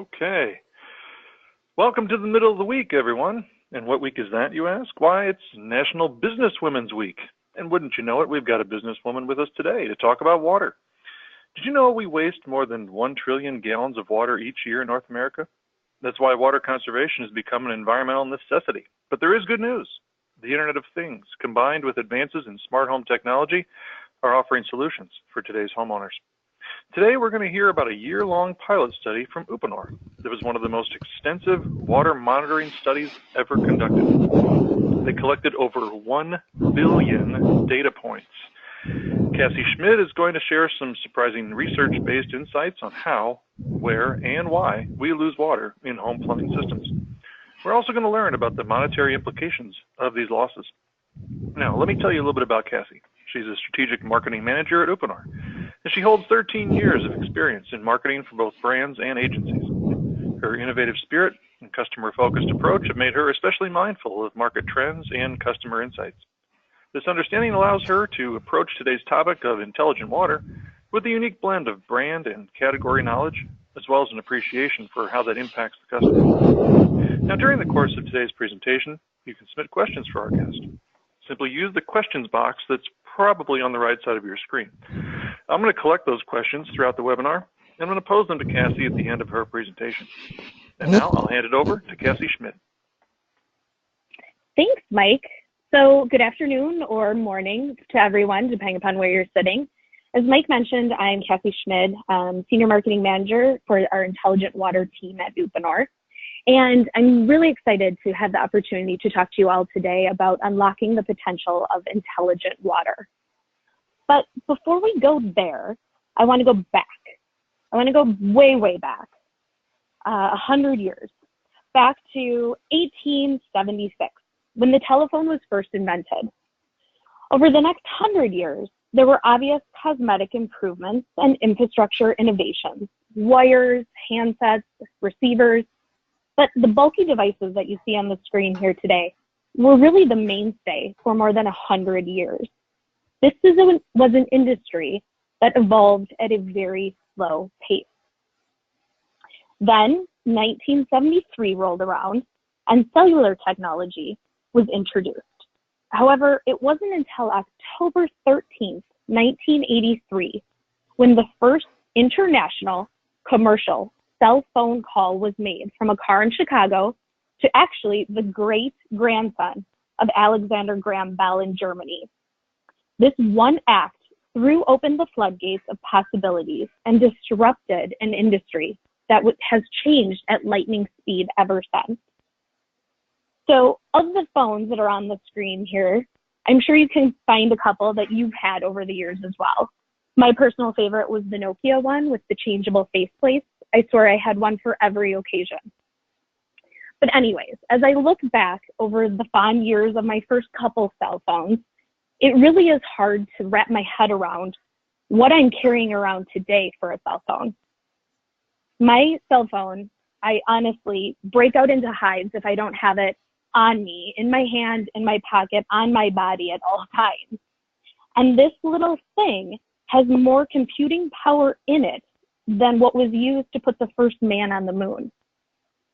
Okay. Welcome to the middle of the week, everyone. And what week is that, you ask? Why, it's National Business Women's Week. And wouldn't you know it, we've got a businesswoman with us today to talk about water. Did you know we waste more than 1 trillion gallons of water each year in North America? That's why water conservation has become an environmental necessity. But there is good news. The Internet of Things, combined with advances in smart home technology, are offering solutions for today's homeowners. Today, we're going to hear about a year-long pilot study from Uponor that was one of the most extensive water monitoring studies ever conducted. They collected over 1 billion data points. Cassie Schmidt is going to share some surprising research-based insights on how, where, and why we lose water in home plumbing systems. We're also going to learn about the monetary implications of these losses. Now, let me tell you a little bit about Cassie. She's a strategic marketing manager at Uponor, and she holds 13 years of experience in marketing for both brands and agencies. Her innovative spirit and customer-focused approach have made her especially mindful of market trends and customer insights. This understanding allows her to approach today's topic of intelligent water with a unique blend of brand and category knowledge, as well as an appreciation for how that impacts the customer. Now, during the course of today's presentation, you can submit questions for our guest. Simply use the questions box that's probably on the right side of your screen. I'm going to collect those questions throughout the webinar, and I'm going to pose them to Cassie at the end of her presentation. And now I'll hand it over to Cassie Schmidt. Thanks, Mike. So good afternoon or morning to everyone, depending upon where you're sitting. As Mike mentioned, I'm Cassie Schmidt, Senior Marketing Manager for our Intelligent Water team at Uponor. And I'm really excited to have the opportunity to talk to you all today about unlocking the potential of intelligent water. But before we go there, I want to go back. I want to go way, way back, 100 years, back to 1876, when the telephone was first invented. Over the next 100 years, there were obvious cosmetic improvements and infrastructure innovations, wires, handsets, receivers, but the bulky devices that you see on the screen here today were really the mainstay for more than 100 years. This was an industry that evolved at a very slow pace. Then 1973 rolled around and cellular technology was introduced. However, it wasn't until October 13th, 1983, when the first international commercial cell phone call was made from a car in Chicago to actually the great-grandson of Alexander Graham Bell in Germany. This one act threw open the floodgates of possibilities and disrupted an industry that has changed at lightning speed ever since. So of the phones that are on the screen here, I'm sure you can find a couple that you've had over the years as well. My personal favorite was the Nokia one with the changeable faceplates. I swear I had one for every occasion. But anyways, as I look back over the fond years of my first couple cell phones, it really is hard to wrap my head around what I'm carrying around today for a cell phone. My cell phone, I honestly break out into hives if I don't have it on me, in my hand, in my pocket, on my body at all times. And this little thing has more computing power in it than what was used to put the first man on the moon.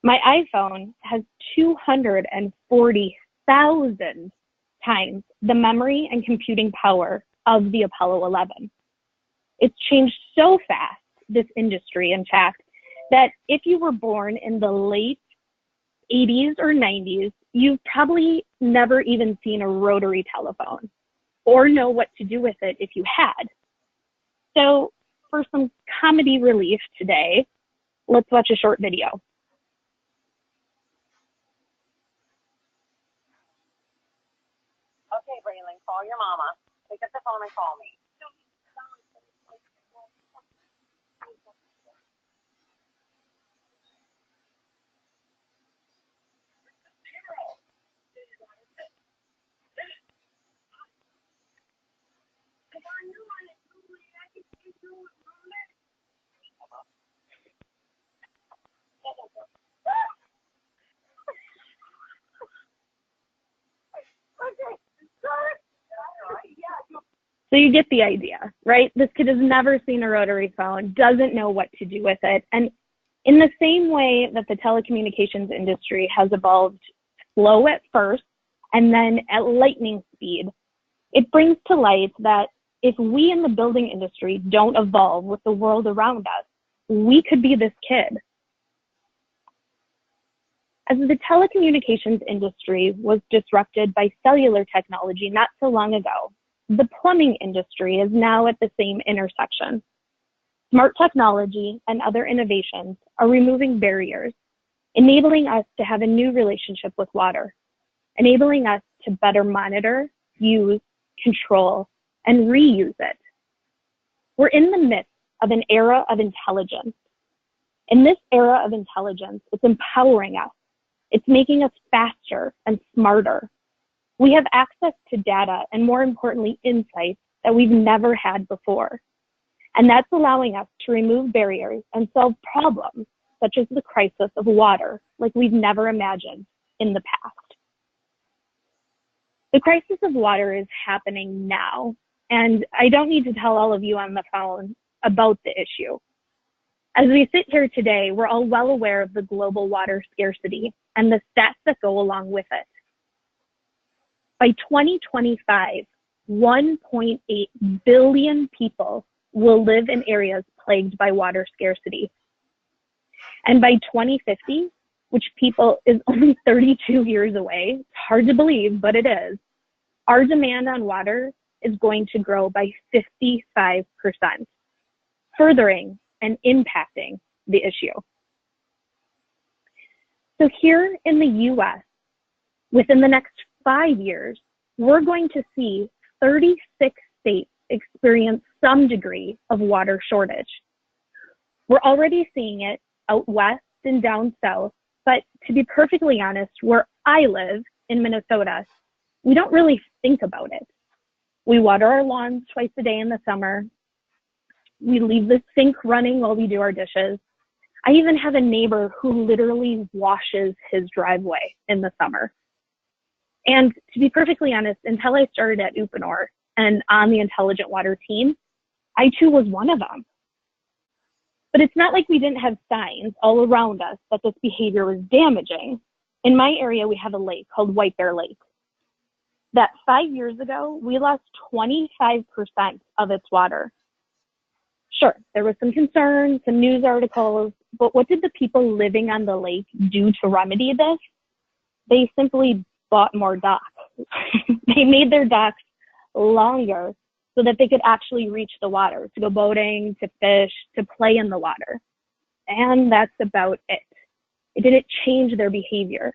My iPhone has 240,000 times the memory and computing power of the Apollo 11. It's changed so fast, this industry, in fact, that if you were born in the late 80s or 90s, you've probably never even seen a rotary telephone or know what to do with it if you had. So for some comedy relief today, let's watch a short video. Okay, Braylon, call your mama. Pick up the phone and call me. So you get the idea, right? This kid has never seen a rotary phone, doesn't know what to do with it. And In the same way that the telecommunications industry has evolved slow at first and then at lightning speed, it brings to light that if we in the building industry don't evolve with the world around us, we could be this kid. As the telecommunications industry was disrupted by cellular technology not so long ago, the plumbing industry is now at the same intersection. Smart technology and other innovations are removing barriers, enabling us to have a new relationship with water, enabling us to better monitor, use, control, and reuse it. We're in the midst of an era of intelligence. In this era of intelligence, it's empowering us. It's making us faster and smarter. We have access to data and, more importantly, insights that we've never had before. And that's allowing us to remove barriers and solve problems such as the crisis of water like we've never imagined in the past. The crisis of water is happening now, and I don't need to tell all of you on the phone about the issue. As we sit here today, we're all well aware of the global water scarcity and the stats that go along with it. By 2025, 1.8 billion people will live in areas plagued by water scarcity. And by 2050, which people is only 32 years away, it's hard to believe, but it is, our demand on water is going to grow by 55%, furthering and impacting the issue. So here in the US, within the next 5 years, we're going to see 36 states experience some degree of water shortage. We're already seeing it out west and down south, but to be perfectly honest, where I live in Minnesota, we don't really think about it. We water our lawns twice a day in the summer. We leave the sink running while we do our dishes. I even have a neighbor who literally washes his driveway in the summer. And to be perfectly honest, until I started at Uponor and on the Intelligent Water team, I too was one of them. But it's not like we didn't have signs all around us that this behavior was damaging. In my area, we have a lake called White Bear Lake. That 5 years ago, we lost 25% of its water. Sure, there was some concern, some news articles, but what did the people living on the lake do to remedy this? They simply bought more docks. They made their docks longer so that they could actually reach the water, to go boating, to fish, to play in the water. And that's about it. It didn't change their behavior.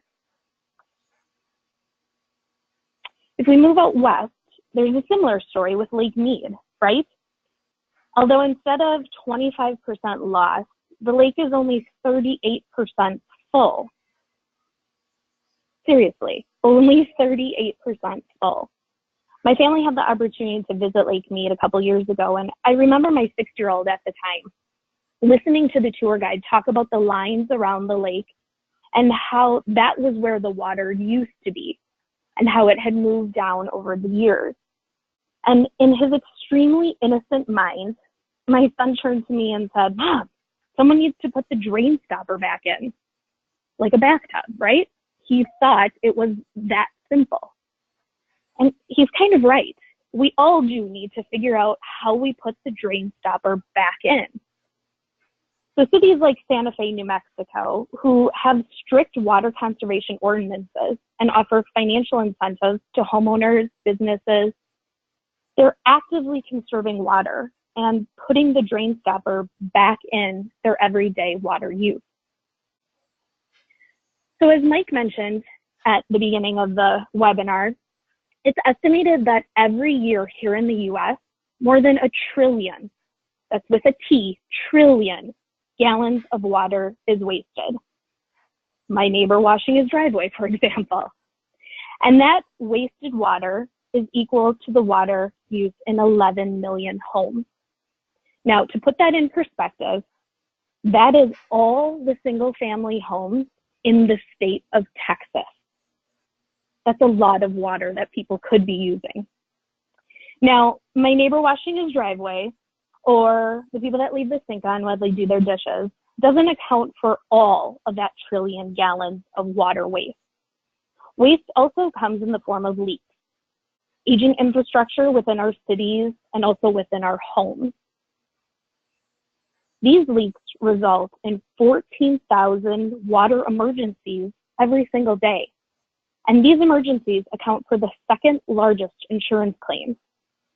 If we move out west, there's a similar story with Lake Mead, right? Although instead of 25% lost, the lake is only 38% full. Seriously, only 38% full. My family had the opportunity to visit Lake Mead a couple years ago, and I remember my 6-year-old at the time listening to the tour guide talk about the lines around the lake and how that was where the water used to be and how it had moved down over the years. And in his extremely innocent mind, my son turned to me and said, "Mom, someone needs to put the drain stopper back in," like a bathtub, right? He thought it was that simple. And he's kind of right. We all do need to figure out how we put the drain stopper back in. So cities like Santa Fe, New Mexico, who have strict water conservation ordinances and offer financial incentives to homeowners, businesses, they're actively conserving water and putting the drain stopper back in their everyday water use. So as Mike mentioned at the beginning of the webinar, it's estimated that every year here in the US, more than 1 trillion, that's with a T, trillion gallons of water is wasted. My neighbor washing his driveway, for example. And that wasted water is equal to the water used in 11 million homes. Now, to put that in perspective, that is all the single-family homes in the state of Texas. That's a lot of water that people could be using. Now, my neighbor washing his driveway, or the people that leave the sink on while they do their dishes, doesn't account for all of that trillion gallons of water waste. Waste also comes in the form of leaks, aging infrastructure within our cities and also within our homes. These leaks result in 14,000 water emergencies every single day. And these emergencies account for the second largest insurance claims,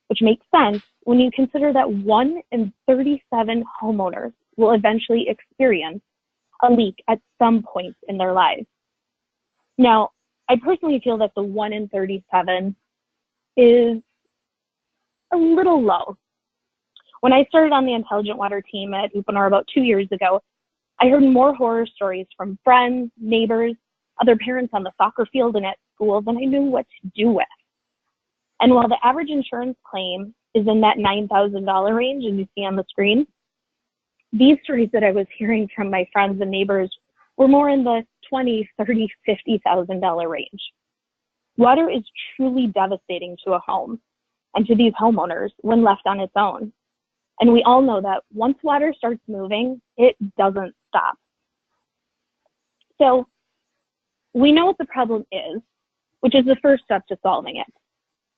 which makes sense when you consider that 1 in 37 homeowners will eventually experience a leak at some point in their lives. Now, I personally feel that the 1 in 37 is a little low. When I started on the Intelligent Water team at Uponor about 2 years ago, I heard more horror stories from friends, neighbors, other parents on the soccer field and at school than I knew what to do with. And while the average insurance claim is in that $9,000 range, and you see on the screen, these stories that I was hearing from my friends and neighbors were more in the $20,000, $30,000, $50,000 range. Water is truly devastating to a home and to these homeowners when left on its own. And we all know that once water starts moving, it doesn't stop. So we know what the problem is, which is the first step to solving it.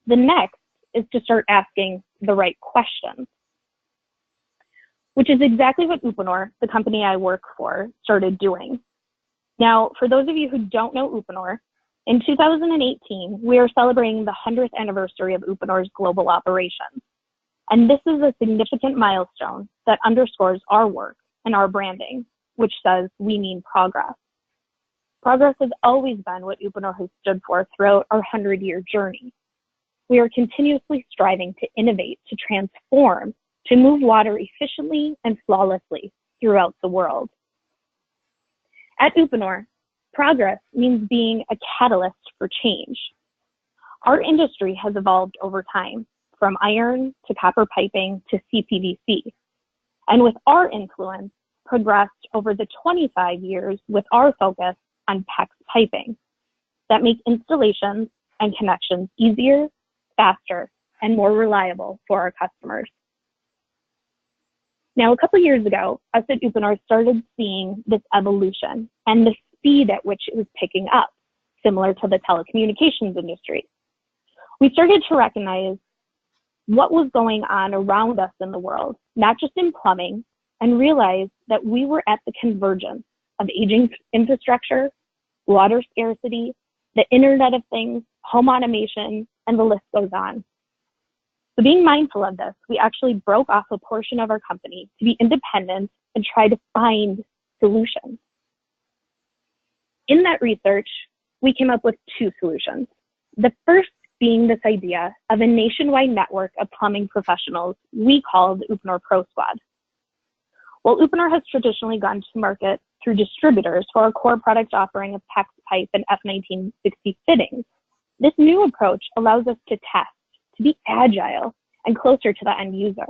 The next is to start asking the right questions, which is exactly what Uponor, the company I work for, started doing. Now, for those of you who don't know Uponor, in 2018, we are celebrating the 100th anniversary of Uponor's global operations. And this is a significant milestone that underscores our work and our branding, which says we mean progress. Progress has always been what Uponor has stood for throughout our 100-year journey. We are continuously striving to innovate, to transform, to move water efficiently and flawlessly throughout the world. At Uponor, progress means being a catalyst for change. Our industry has evolved over time, from iron to copper piping to CPVC, and with our influence, progressed over the 25 years with our focus on PEX piping that make installations and connections easier, faster, and more reliable for our customers. Now, a couple years ago, us at Uponor started seeing this evolution and the speed at which it was picking up, similar to the telecommunications industry. We started to recognize what was going on around us in the world, not just in plumbing, and realized that we were at the convergence of aging infrastructure, water scarcity, the Internet of Things, home automation, and the list goes on. So being mindful of this, we actually broke off a portion of our company to be independent and try to find solutions. In that research, we came up with two solutions. The first being this idea of a nationwide network of plumbing professionals we call the Uponor Pro Squad. While Uponor has traditionally gone to market through distributors for our core product offering of PEX pipe and F1960 fittings, this new approach allows us to test, to be agile and closer to the end user,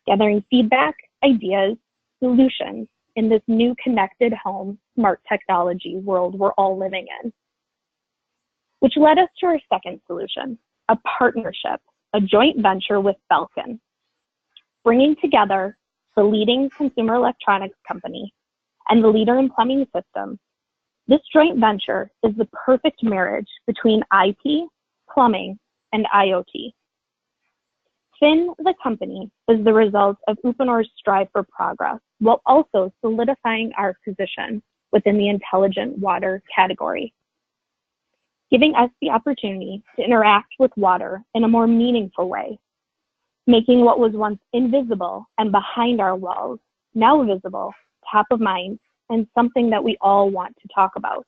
gathering feedback, ideas, solutions in this new connected home, smart technology world we're all living in. Which led us to our second solution, a partnership, a joint venture with Phyn, bringing together the leading consumer electronics company and the leader in plumbing systems. This joint venture is the perfect marriage between IP, plumbing, and IoT. Phyn, the company, is the result of Uponor's strive for progress, while also solidifying our position within the intelligent water category, giving us the opportunity to interact with water in a more meaningful way, making what was once invisible and behind our walls now visible, top of mind, and something that we all want to talk about.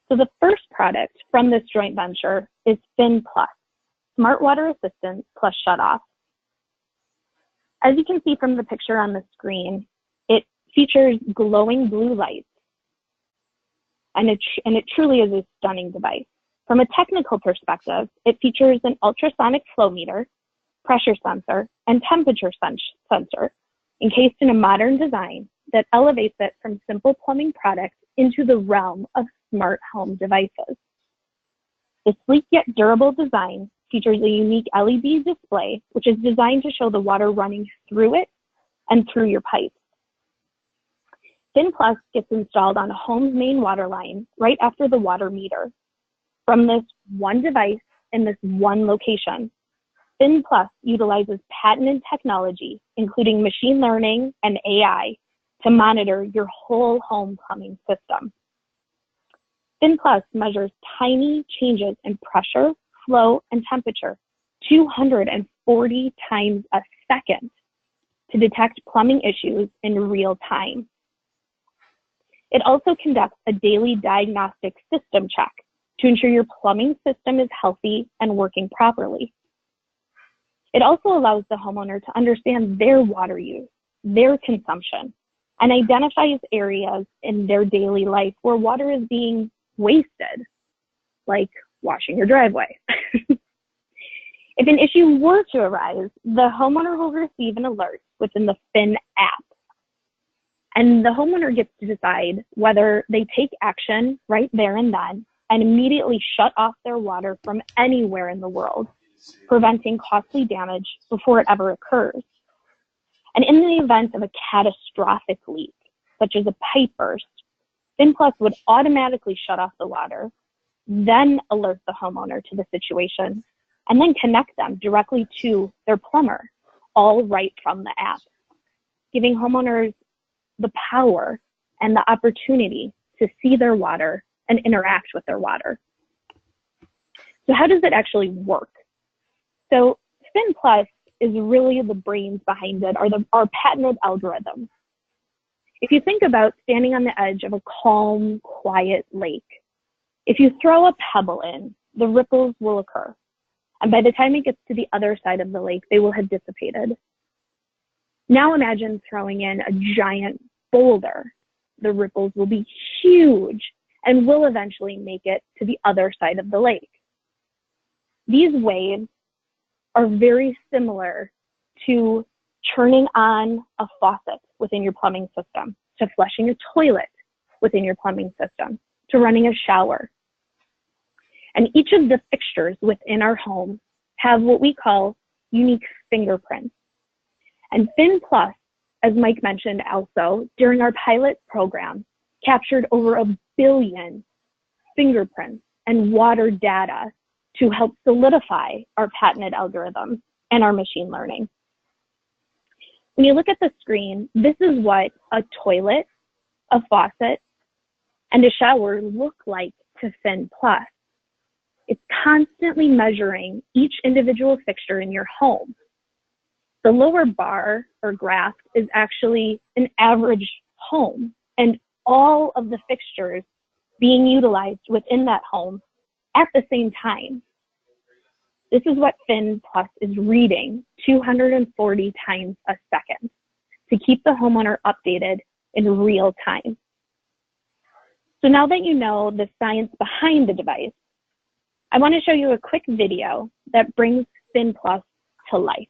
So the first product from this joint venture is Phyn Plus, Smart Water Assistant plus Shutott. As you can see from the picture on the screen, it features glowing blue lights, and it truly is a stunning device. From a technical perspective, it features an ultrasonic flow meter, pressure sensor, and temperature sensor encased in a modern design that elevates it from simple plumbing products into the realm of smart home devices. The sleek yet durable design features a unique LED display, which is designed to show the water running through it and through your pipes, Phyn Plus gets installed on a home's main water line right after the water meter. From this one device in this one location, Phyn Plus utilizes patented technology, including machine learning and AI, to monitor your whole home plumbing system. Phyn Plus measures tiny changes in pressure, flow, and temperature 240 times a second to detect plumbing issues in real time. It also conducts a daily diagnostic system check to ensure your plumbing system is healthy and working properly. It also allows the homeowner to understand their water use, their consumption, and identifies areas in their daily life where water is being wasted, like washing your driveway. If an issue were to arise, the homeowner will receive an alert within the Phyn app. And the homeowner gets to decide whether they take action right there and then and immediately shut off their water from anywhere in the world, preventing costly damage before it ever occurs. And in the event of a catastrophic leak, such as a pipe burst, Phyn Plus would automatically shut off the water, then alert the homeowner to the situation, and then connect them directly to their plumber, all right from the app, giving homeowners the power and the opportunity to see their water and interact with their water. So how does it actually work? So Phyn Plus is really the brains behind it, are patented algorithms. If you think about standing on the edge of a calm, quiet lake, if you throw a pebble in, the ripples will occur. And by the time it gets to the other side of the lake, they will have dissipated. Now imagine throwing in a giant boulder. The ripples will be huge and will eventually make it to the other side of the lake. These waves are very similar to turning on a faucet within your plumbing system, to flushing a toilet within your plumbing system, to running a shower. And each of the fixtures within our home have what we call unique fingerprints. And Phyn Plus, as Mike mentioned also, during our pilot program, captured over 1 billion fingerprints and water data to help solidify our patented algorithms and our machine learning. When you look at the screen, this is what a toilet, a faucet, and a shower look like to Phyn Plus. It's constantly measuring each individual fixture in your home. The lower bar or graph is actually an average home and all of the fixtures being utilized within that home at the same time. This is what Phyn Plus is reading 240 times a second to keep the homeowner updated in real time. So now that you know the science behind the device, I want to show you a quick video that brings Phyn Plus to life.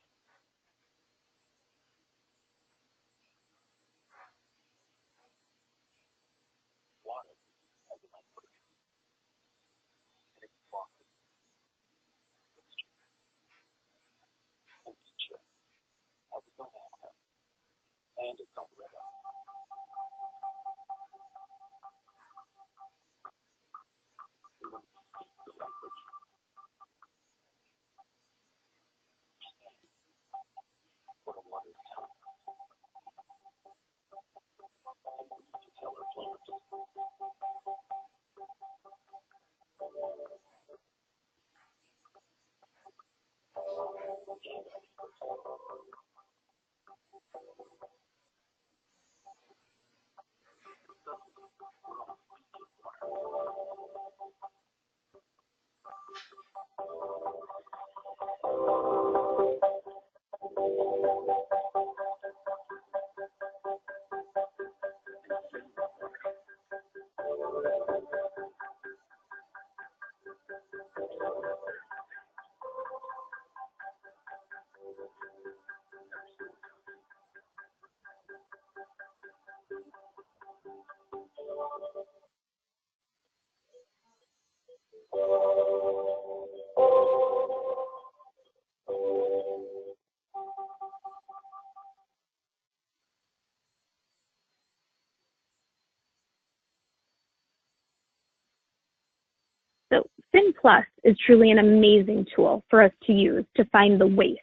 Plus is truly an amazing tool for us to use to find the waste,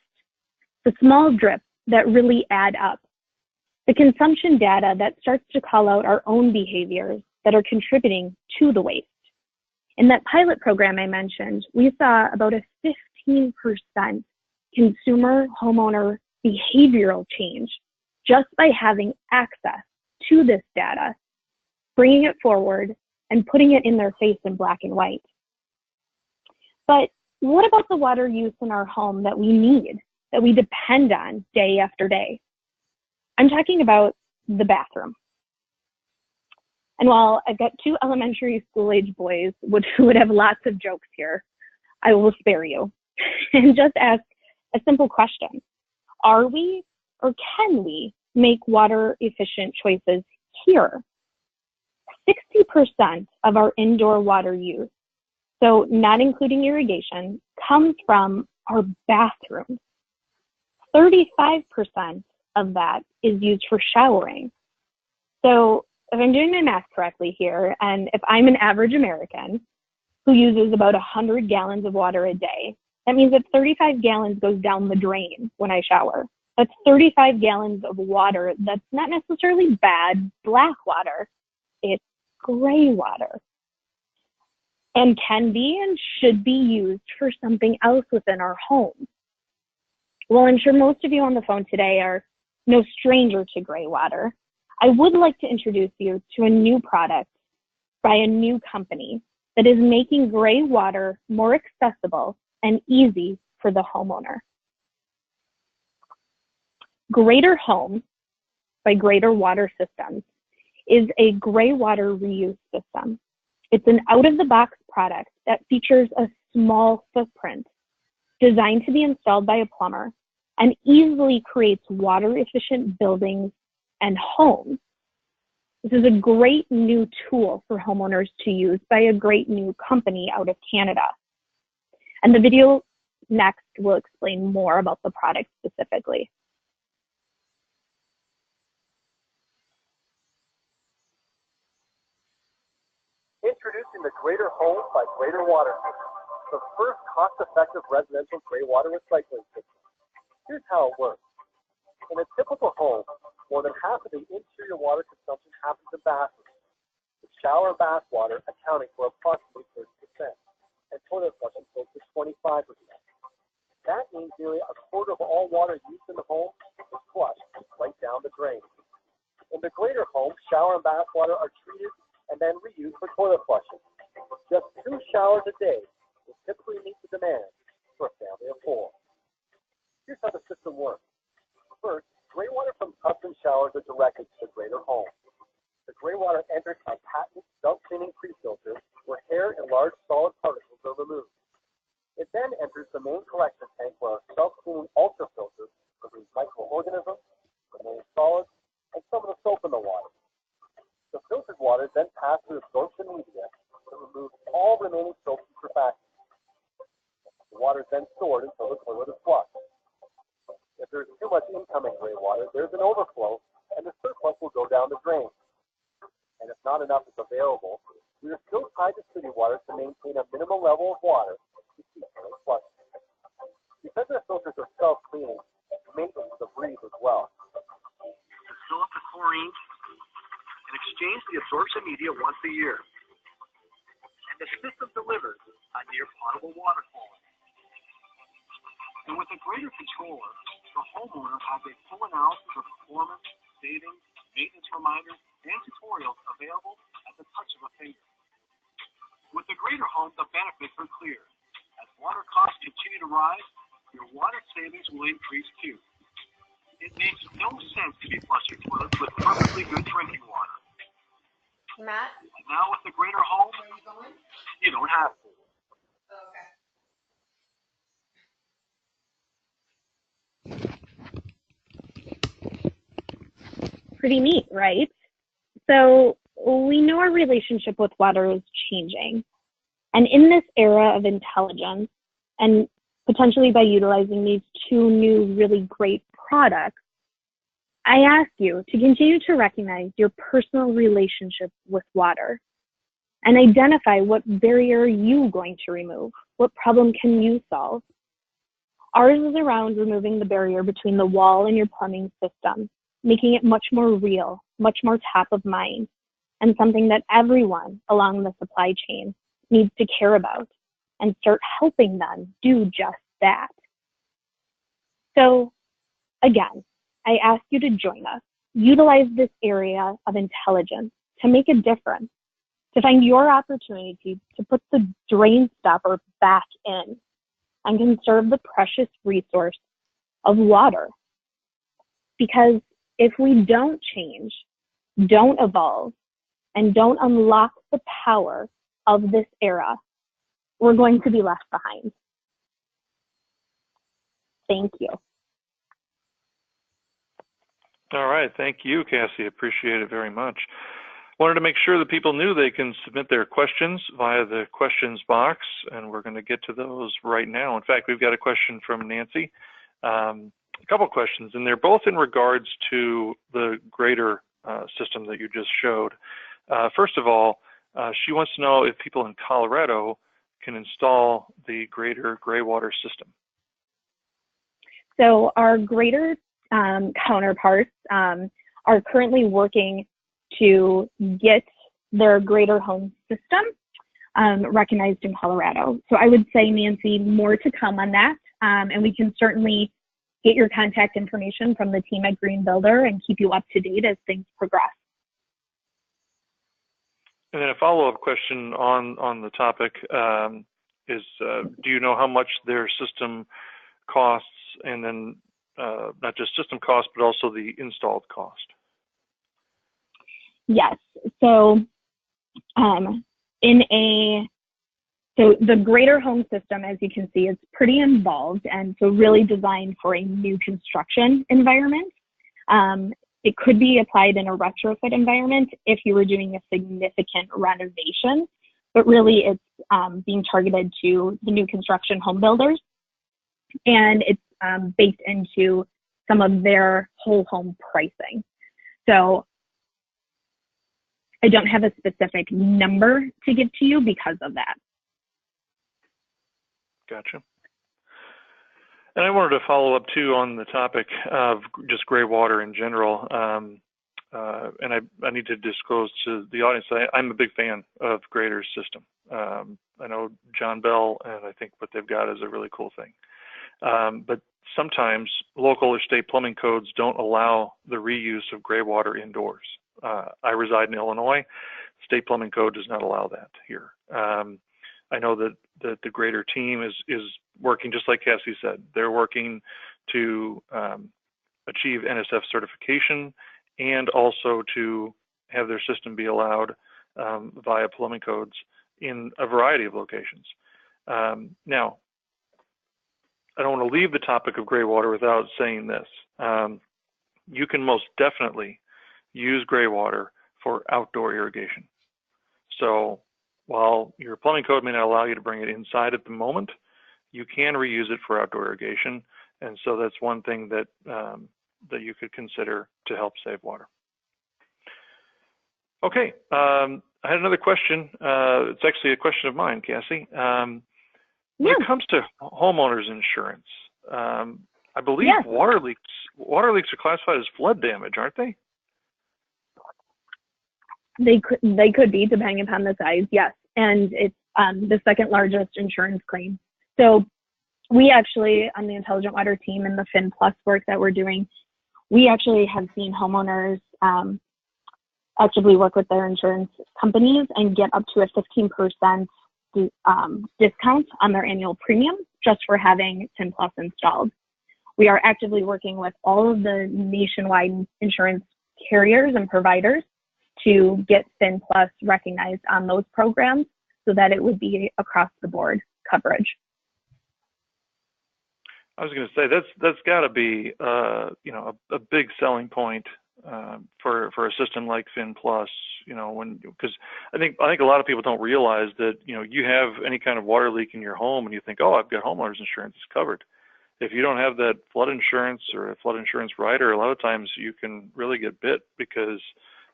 the small drips that really add up, the consumption data that starts to call out our own behaviors that are contributing to the waste. In that pilot program I mentioned, we saw about a 15% consumer homeowner behavioral change just by having access to this data, bringing it forward and putting it in their face in black and white. But what about the water use in our home that we need, that we depend on day after day? I'm talking about the bathroom. And while I've got 2 elementary school age boys who would have lots of jokes here, I will spare you and just ask a simple question. Are we or can we make water efficient choices here? 60% of our indoor water use, so not including irrigation, comes from our bathrooms. 35% of that is used for showering. So if I'm doing my math correctly here, and if I'm an average American who uses about 100 gallons of water a day, that means that 35 gallons goes down the drain when I shower. That's 35 gallons of water that's not necessarily bad black water. It's gray water, and can be and should be used for something else within our home. Well, I'm sure most of you on the phone today are no stranger to gray water. I would like to introduce you to a new product by a new company that is making gray water more accessible and easy for the homeowner. Greyter Home by Greyter Water Systems is a gray water reuse system. It's an out-of-the-box product that features a small footprint designed to be installed by a plumber and easily creates water-efficient buildings and homes. This is a great new tool for homeowners to use by a great new company out of Canada. And the video next will explain more about the product specifically. Introducing the Greyter Home by Greyter Water Systems, the first cost-effective residential gray water recycling system. Here's how it works. In a typical home, more than half of the interior water consumption happens in bathrooms, with shower and bath water accounting for approximately 30%, and toilet flushing close to 25%. That means nearly a quarter of all water used in the home is flushed right down the drain. In the Greyter Home, shower and bath water are treated and then reused for toilet flushing. Just 2 showers a day will typically meet the demand for a family of 4. Here's how the system works. First, gray water from tubs and showers are directed to the Greyter Home. The gray water enters a patented self-cleaning pre-filter where hair and large solid particles are removed. It then enters the main collection tank where our self-cleaning ultra-filter removes microorganisms, remaining solids, and some of the soap in the water. The filtered water then passes through absorption media to remove all remaining soap and surfactants. The water is then stored until the toilet is flushed. If there's too much incoming gray water, there's an overflow, and the surplus will go down the drain. And if not enough is available, we are still tied to city water to maintain a minimal level of water to keep toilets flushed. Because our filters are self-cleaning, maintenance is a breeze as well. To fill up the chlorine and exchange the absorption media once a year. And the system delivers a near potable water quality. And with a Greyter controller, the homeowner has a full analysis of performance, savings, maintenance reminders, and tutorials available at the touch of a finger. With the Greyter Home, the benefits are clear. As water costs continue to rise, your water savings will increase too. It makes no sense to be flushing toilets with perfectly good drinking water. Matt? And now with the Greyter Home, you don't have to. Pretty neat, right? So we know our relationship with water is changing. And in this era of intelligence, and potentially by utilizing these 2 new really great products, I ask you to continue to recognize your personal relationship with water and identify what barrier are you going to remove? What problem can you solve? Ours is around removing the barrier between the wall and your plumbing system, making it much more real, much more top of mind, and something that everyone along the supply chain needs to care about and start helping them do just that. So again, I ask you to join us. Utilize this area of intelligence to make a difference, to find your opportunity to put the drain stopper back in and conserve the precious resource of water. Because if we don't change, don't evolve, and don't unlock the power of this era, we're going to be left behind. Thank you. All right, thank you, Cassie. Appreciate it very much. Wanted to make sure that people knew they can submit their questions via the questions box, and we're going to get to those right now. In fact, we've got a question from Nancy, a couple questions, and they're both in regards to the Greyter system that you just showed. First of all, she wants to know if people in Colorado can install the Greyter gray water system. So our Greyter counterparts are currently working to get their Greyter Home system recognized in Colorado. So I would say, Nancy, more to come on that, and we can certainly get your contact information from the team at Green Builder and keep you up to date as things progress. And then a follow-up question on the topic is, do you know how much their system costs, and then not just system cost, but also the installed cost? Yes. So so the Greyter Home system, as you can see, is pretty involved, and so really designed for a new construction environment. It could be applied in a retrofit environment if you were doing a significant renovation, but really it's being targeted to the new construction home builders, and it's baked into some of their whole home pricing. So I don't have a specific number to give to you because of that. Gotcha. And I wanted to follow up too on the topic of just gray water in general. And I need to disclose to the audience that I'm a big fan of Greyter's system. I know John Bell, and I think what they've got is a really cool thing. But sometimes local or state plumbing codes don't allow the reuse of gray water indoors. I reside in Illinois. State plumbing code does not allow that here. I know that the Greyter team is working, just like Cassie said, they're working to achieve NSF certification and also to have their system be allowed via plumbing codes in a variety of locations. Now, I don't want to leave the topic of gray water without saying this. You can most definitely use gray water for outdoor irrigation. So while your plumbing code may not allow you to bring it inside at the moment, you can reuse it for outdoor irrigation. And so that's one thing that, that you could consider to help save water. Okay, I had another question. It's actually a question of mine, Cassie. When it comes to homeowners insurance, I believe water leaks are classified as flood damage, aren't they? They could be, depending upon the size, yes. And it's the second largest insurance claim. So we actually, on the Intelligent Water team and the Phyn Plus work that we're doing, we actually have seen homeowners actively work with their insurance companies and get up to a 15% discount on their annual premium just for having Phyn Plus installed. We are actively working with all of the nationwide insurance carriers and providers to get Phyn Plus recognized on those programs so that it would be across the board coverage. I was going to say that's got to be you know, a big selling point for a system like Phyn Plus. You know, because I think a lot of people don't realize that, you know, you have any kind of water leak in your home and you think, oh, I've got homeowners insurance, it's covered. If you don't have that flood insurance or a flood insurance rider, a lot of times you can really get bit because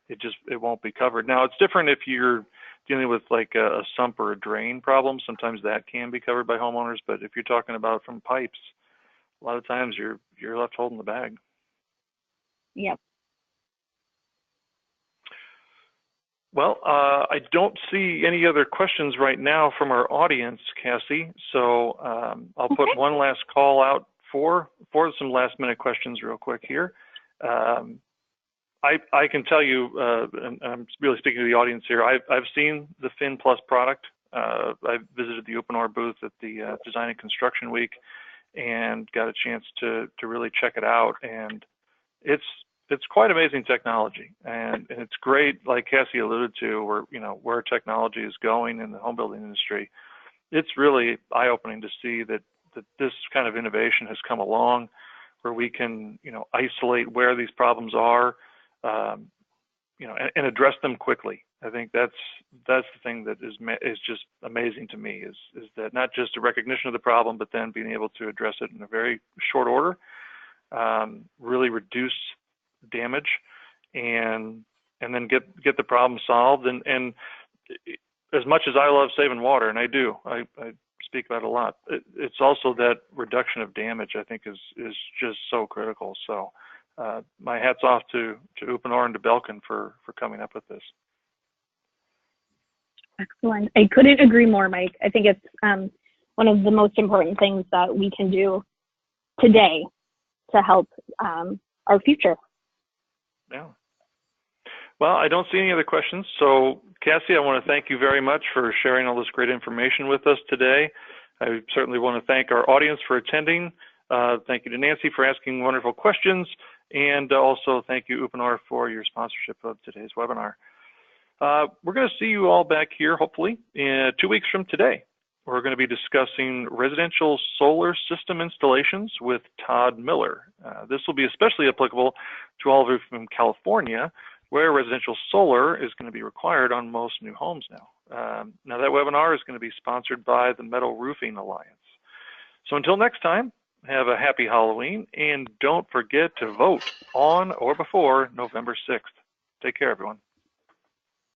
it won't be covered. Now it's different if you're dealing with like a sump or a drain problem, sometimes that can be covered by homeowners. But if you're talking about from pipes, a lot of times you're left holding the bag. Yep. Well, I don't see any other questions right now from our audience, Cassie. So I'll put one last call out for some last minute questions real quick here. I can tell you, and I'm really speaking to the audience here, I've seen the Phyn Plus product. I visited the Uponor booth at the Design and Construction Week and got a chance to really check it out. And it's quite amazing technology, and it's great, like Cassie alluded to, where technology is going in the home building industry. It's really eye-opening to see that this kind of innovation has come along, where we can isolate where these problems are, and address them quickly. I think that's the thing that is just amazing to me, is that not just a recognition of the problem, but then being able to address it in a very short order, really reduce damage, and then get the problem solved. And as much as I love saving water, and I do, I speak about it a lot, it's also that reduction of damage I think is just so critical. So my hat's off to Uponor and to Belkin for coming up with this. Excellent. I couldn't agree more, Mike. I think it's one of the most important things that we can do today to help our future. Yeah. Well, I don't see any other questions. So, Cassie, I want to thank you very much for sharing all this great information with us today. I certainly want to thank our audience for attending. Thank you to Nancy for asking wonderful questions. And also thank you, Uponor, for your sponsorship of today's webinar. We're going to see you all back here, hopefully, in 2 weeks from today. We're going to be discussing residential solar system installations with Todd Miller. This will be especially applicable to all of you from California, where residential solar is going to be required on most new homes now. Now, that webinar is going to be sponsored by the Metal Roofing Alliance. So until next time, have a happy Halloween, and don't forget to vote on or before November 6th. Take care, everyone.